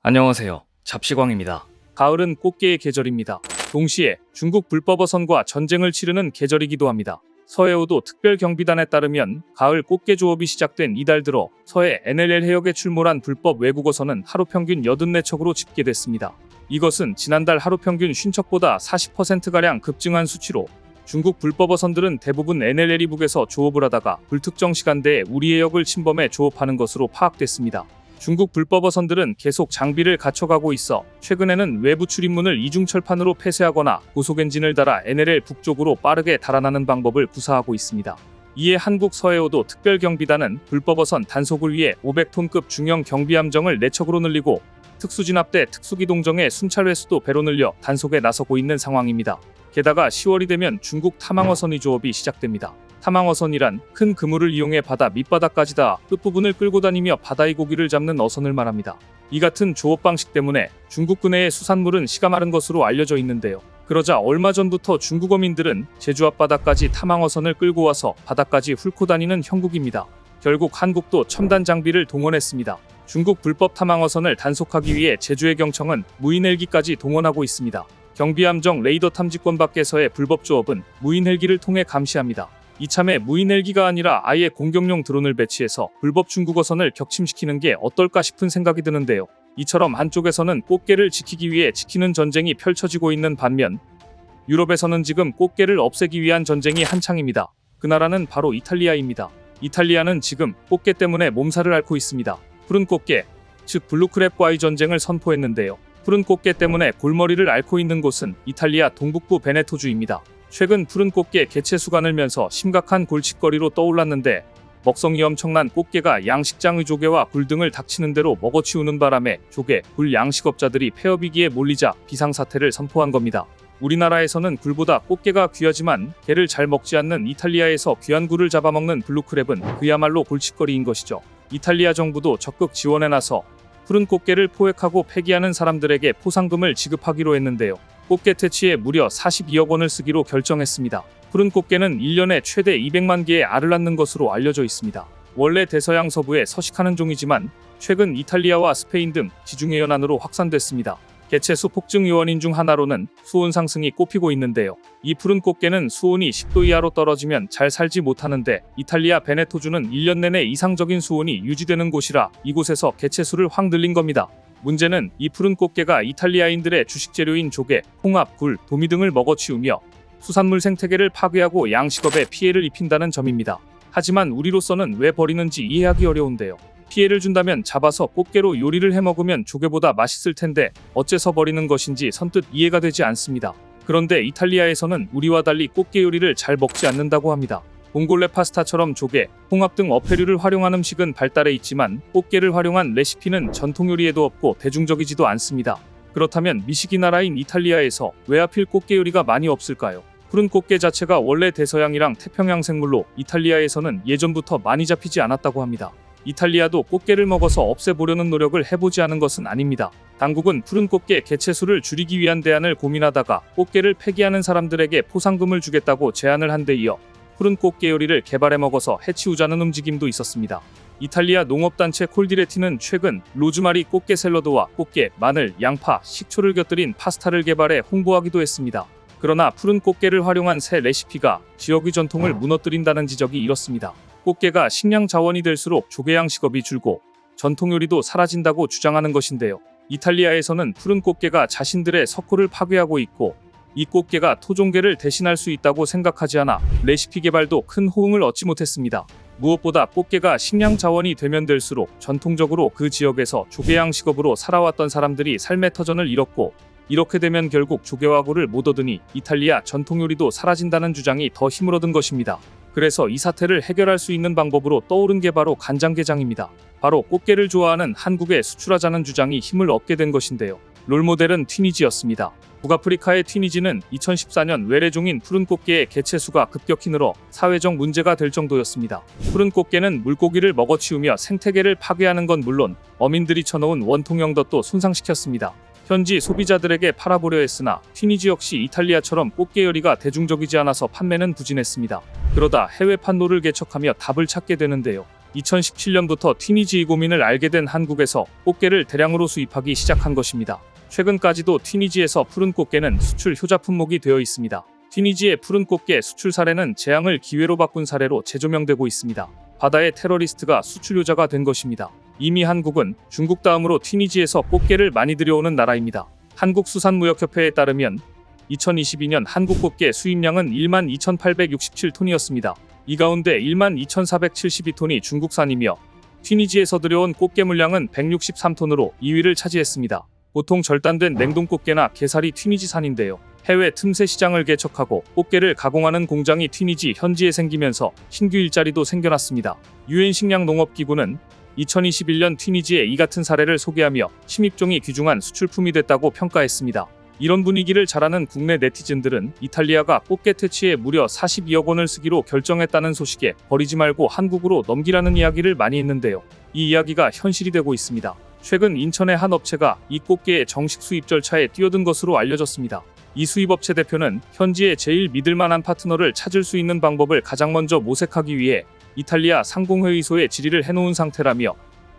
안녕하세요. 잡시광입니다. 가을은 꽃게의 계절입니다. 동시에 중국 불법어선과 전쟁을 치르는 계절이기도 합니다. 서해오도 특별경비단에 따르면 가을 꽃게 조업이 시작된 이달 들어 서해 NLL 해역에 출몰한 불법 외국어선은 하루 평균 84척으로 집계됐습니다. 이것은 지난달 하루 평균 50척보다 40%가량 급증한 수치로 중국 불법어선들은 대부분 NLL 이북에서 조업을 하다가 불특정 시간대에 우리 해역을 침범해 조업하는 것으로 파악됐습니다. 중국 불법어선들은 계속 장비를 갖춰가고 있어 최근에는 외부 출입문을 이중철판으로 폐쇄하거나 고속엔진을 달아 NLL 북쪽으로 빠르게 달아나는 방법을 구사하고 있습니다. 이에 한국 서해오도 특별경비단은 불법어선 단속을 위해 500톤급 중형 경비함정을 4척으로 늘리고 특수진압대 특수기동정의 순찰 횟수도 배로 늘려 단속에 나서고 있는 상황입니다. 게다가 10월이 되면 중국 탐항어선이 조업이 시작됩니다. 탐항어선이란 큰 그물을 이용해 바다 밑바닥까지 닿아 끝부분을 끌고 다니며 바다의 고기를 잡는 어선을 말합니다. 이 같은 조업 방식 때문에 중국 근해의 수산물은 씨가 마른 것으로 알려져 있는데요. 그러자 얼마 전부터 중국 어민들은 제주 앞바다까지 탐항어선을 끌고 와서 바다까지 훑고 다니는 형국입니다. 결국 한국도 첨단 장비를 동원했습니다. 중국 불법 탐항어선을 단속하기 위해 제주의 경청은 무인 헬기까지 동원하고 있습니다. 경비함정 레이더 탐지권 밖에서의 불법 조업은 무인 헬기를 통해 감시합니다. 이참에 무인 헬기가 아니라 아예 공격용 드론을 배치해서 불법 중국어선을 격침시키는 게 어떨까 싶은 생각이 드는데요. 이처럼 한쪽에서는 꽃게를 지키기 위해 지키는 전쟁이 펼쳐지고 있는 반면 유럽에서는 지금 꽃게를 없애기 위한 전쟁이 한창입니다. 그 나라는 바로 이탈리아입니다. 이탈리아는 지금 꽃게 때문에 몸살을 앓고 있습니다. 푸른 꽃게, 즉 블루크랩과의 전쟁을 선포했는데요. 푸른 꽃게 때문에 골머리를 앓고 있는 곳은 이탈리아 동북부 베네토주입니다. 최근 푸른 꽃게 개체 수가 늘면서 심각한 골칫거리로 떠올랐는데 먹성이 엄청난 꽃게가 양식장의 조개와 굴 등을 닥치는 대로 먹어치우는 바람에 조개, 굴 양식업자들이 폐업위기에 몰리자 비상사태를 선포한 겁니다. 우리나라에서는 굴보다 꽃게가 귀하지만 게를 잘 먹지 않는 이탈리아에서 귀한 굴을 잡아먹는 블루크랩은 그야말로 골칫거리인 것이죠. 이탈리아 정부도 적극 지원에 나서 푸른 꽃게를 포획하고 폐기하는 사람들에게 포상금을 지급하기로 했는데요. 꽃게 퇴치에 무려 42억 원을 쓰기로 결정했습니다. 푸른 꽃게는 1년에 최대 200만 개의 알을 낳는 것으로 알려져 있습니다. 원래 대서양 서부에 서식하는 종이지만 최근 이탈리아와 스페인 등 지중해 연안으로 확산됐습니다. 개체수 폭증 요원인 중 하나로는 수온 상승이 꼽히고 있는데요. 이 푸른 꽃게는 수온이 10도 이하로 떨어지면 잘 살지 못하는데 이탈리아 베네토주는 1년 내내 이상적인 수온이 유지되는 곳이라 이곳에서 개체수를 확 늘린 겁니다. 문제는 이 푸른 꽃게가 이탈리아인들의 주식재료인 조개, 홍합, 굴, 도미 등을 먹어치우며 수산물 생태계를 파괴하고 양식업에 피해를 입힌다는 점입니다. 하지만 우리로서는 왜 버리는지 이해하기 어려운데요. 피해를 준다면 잡아서 꽃게로 요리를 해먹으면 조개보다 맛있을 텐데 어째서 버리는 것인지 선뜻 이해가 되지 않습니다. 그런데 이탈리아에서는 우리와 달리 꽃게 요리를 잘 먹지 않는다고 합니다. 봉골레 파스타처럼 조개, 홍합 등 어패류를 활용한 음식은 발달해 있지만 꽃게를 활용한 레시피는 전통 요리에도 없고 대중적이지도 않습니다. 그렇다면 미식이 나라인 이탈리아에서 왜 하필 꽃게 요리가 많이 없을까요? 푸른 꽃게 자체가 원래 대서양이랑 태평양 생물로 이탈리아에서는 예전부터 많이 잡히지 않았다고 합니다. 이탈리아도 꽃게를 먹어서 없애보려는 노력을 해보지 않은 것은 아닙니다. 당국은 푸른 꽃게 개체수를 줄이기 위한 대안을 고민하다가 꽃게를 폐기하는 사람들에게 포상금을 주겠다고 제안을 한 데 이어 푸른 꽃게 요리를 개발해 먹어서 해치우자는 움직임도 있었습니다. 이탈리아 농업단체 콜디레티는 최근 로즈마리 꽃게 샐러드와 꽃게, 마늘, 양파, 식초를 곁들인 파스타를 개발해 홍보하기도 했습니다. 그러나 푸른 꽃게를 활용한 새 레시피가 지역의 전통을 무너뜨린다는 지적이 이렇습니다. 꽃게가 식량 자원이 될수록 조개 양식업이 줄고 전통 요리도 사라진다고 주장하는 것인데요. 이탈리아에서는 푸른 꽃게가 자신들의 석호를 파괴하고 있고 이 꽃게가 토종게를 대신할 수 있다고 생각하지 않아 레시피 개발도 큰 호응을 얻지 못했습니다. 무엇보다 꽃게가 식량 자원이 되면 될수록 전통적으로 그 지역에서 조개 양식업으로 살아왔던 사람들이 삶의 터전을 잃었고 이렇게 되면 결국 조개와 굴을 못 얻으니 이탈리아 전통 요리도 사라진다는 주장이 더 힘을 얻은 것입니다. 그래서 이 사태를 해결할 수 있는 방법으로 떠오른 게 바로 간장게장입니다. 바로 꽃게를 좋아하는 한국에 수출하자는 주장이 힘을 얻게 된 것인데요. 롤모델은 튀니지였습니다. 북아프리카의 튀니지는 2014년 외래종인 푸른 꽃게의 개체수가 급격히 늘어 사회적 문제가 될 정도였습니다. 푸른 꽃게는 물고기를 먹어치우며 생태계를 파괴하는 건 물론 어민들이 쳐놓은 원통형 덫도 손상시켰습니다. 현지 소비자들에게 팔아보려 했으나 튀니지 역시 이탈리아처럼 꽃게 요리가 대중적이지 않아서 판매는 부진했습니다. 그러다 해외 판로를 개척하며 답을 찾게 되는데요. 2017년부터 튀니지의 고민을 알게 된 한국에서 꽃게를 대량으로 수입하기 시작한 것입니다. 최근까지도 튀니지에서 푸른 꽃게는 수출 효자 품목이 되어 있습니다. 튀니지의 푸른 꽃게 수출 사례는 재앙을 기회로 바꾼 사례로 재조명되고 있습니다. 바다의 테러리스트가 수출효자가 된 것입니다. 이미 한국은 중국 다음으로 튀니지에서 꽃게를 많이 들여오는 나라입니다. 한국수산무역협회에 따르면 2022년 한국 꽃게 수입량은 12,867톤이었습니다. 이 가운데 12,472톤이 중국산이며 튀니지에서 들여온 꽃게 물량은 163톤으로 2위를 차지했습니다. 보통 절단된 냉동 꽃게나 게살이 튀니지산인데요. 해외 틈새 시장을 개척하고 꽃게를 가공하는 공장이 튀니지 현지에 생기면서 신규 일자리도 생겨났습니다. 유엔 식량농업기구는 2021년 튀니지의 이 같은 사례를 소개하며 침입종이 귀중한 수출품이 됐다고 평가했습니다. 이런 분위기를 잘 아는 국내 네티즌들은 이탈리아가 꽃게 퇴치에 무려 42억 원을 쓰기로 결정했다는 소식에 버리지 말고 한국으로 넘기라는 이야기를 많이 했는데요. 이 이야기가 현실이 되고 있습니다. 최근 인천의 한 업체가 이 꽃게의 정식 수입 절차에 뛰어든 것으로 알려졌습니다. 이 수입업체 대표는 현지에 제일 믿을만한 파트너를 찾을 수 있는 방법을 가장 먼저 모색하기 위해 이탈리아 상공회의소에 질의를 해놓은 상태라며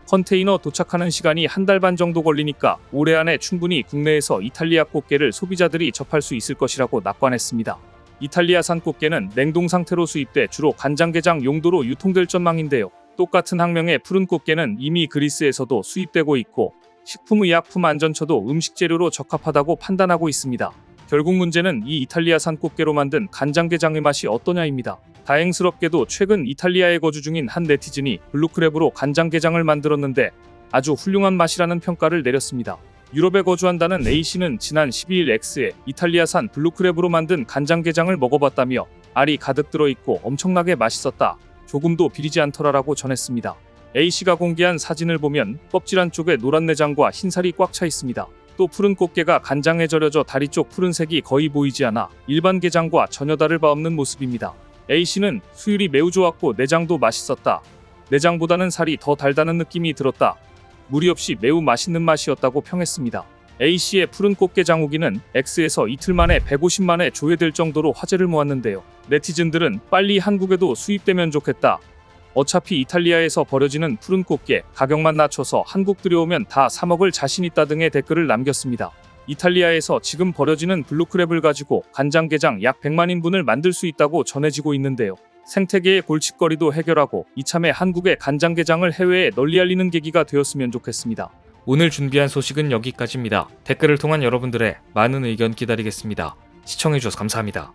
컨테이너 도착하는 시간이 한 달 반 정도 걸리니까 올해 안에 충분히 국내에서 이탈리아 꽃게를 소비자들이 접할 수 있을 것이라고 낙관했습니다. 이탈리아산 꽃게는 냉동 상태로 수입돼 주로 간장게장 용도로 유통될 전망인데요. 똑같은 학명의 푸른 꽃게는 이미 그리스에서도 수입되고 있고 식품의약품안전처도 음식재료로 적합하다고 판단하고 있습니다. 결국 문제는 이 이탈리아산 꽃게로 만든 간장게장의 맛이 어떠냐입니다. 다행스럽게도 최근 이탈리아에 거주 중인 한 네티즌이 블루크랩으로 간장게장을 만들었는데 아주 훌륭한 맛이라는 평가를 내렸습니다. 유럽에 거주한다는 A씨는 지난 12일 X에 이탈리아산 블루크랩으로 만든 간장게장을 먹어봤다며 알이 가득 들어있고 엄청나게 맛있었다. 조금도 비리지 않더라라고 전했습니다. A씨가 공개한 사진을 보면 껍질 안쪽에 노란 내장과 흰살이 꽉 차 있습니다. 또 푸른 꽃게가 간장에 절여져 다리 쪽 푸른색이 거의 보이지 않아 일반 게장과 전혀 다를 바 없는 모습입니다. A씨는 수율이 매우 좋았고 내장도 맛있었다. 내장보다는 살이 더 달다는 느낌이 들었다. 무리 없이 매우 맛있는 맛이었다고 평했습니다. A씨의 푸른 꽃게 장우기는 X에서 이틀 만에 150만에 조회될 정도로 화제를 모았는데요. 네티즌들은 빨리 한국에도 수입되면 좋겠다. 어차피 이탈리아에서 버려지는 푸른 꽃게 가격만 낮춰서 한국 들여오면 다 사 먹을 자신 있다 등의 댓글을 남겼습니다. 이탈리아에서 지금 버려지는 블루크랩을 가지고 간장게장 약 100만 인분을 만들 수 있다고 전해지고 있는데요. 생태계의 골칫거리도 해결하고 이참에 한국의 간장게장을 해외에 널리 알리는 계기가 되었으면 좋겠습니다. 오늘 준비한 소식은 여기까지입니다. 댓글을 통한 여러분들의 많은 의견 기다리겠습니다. 시청해주셔서 감사합니다.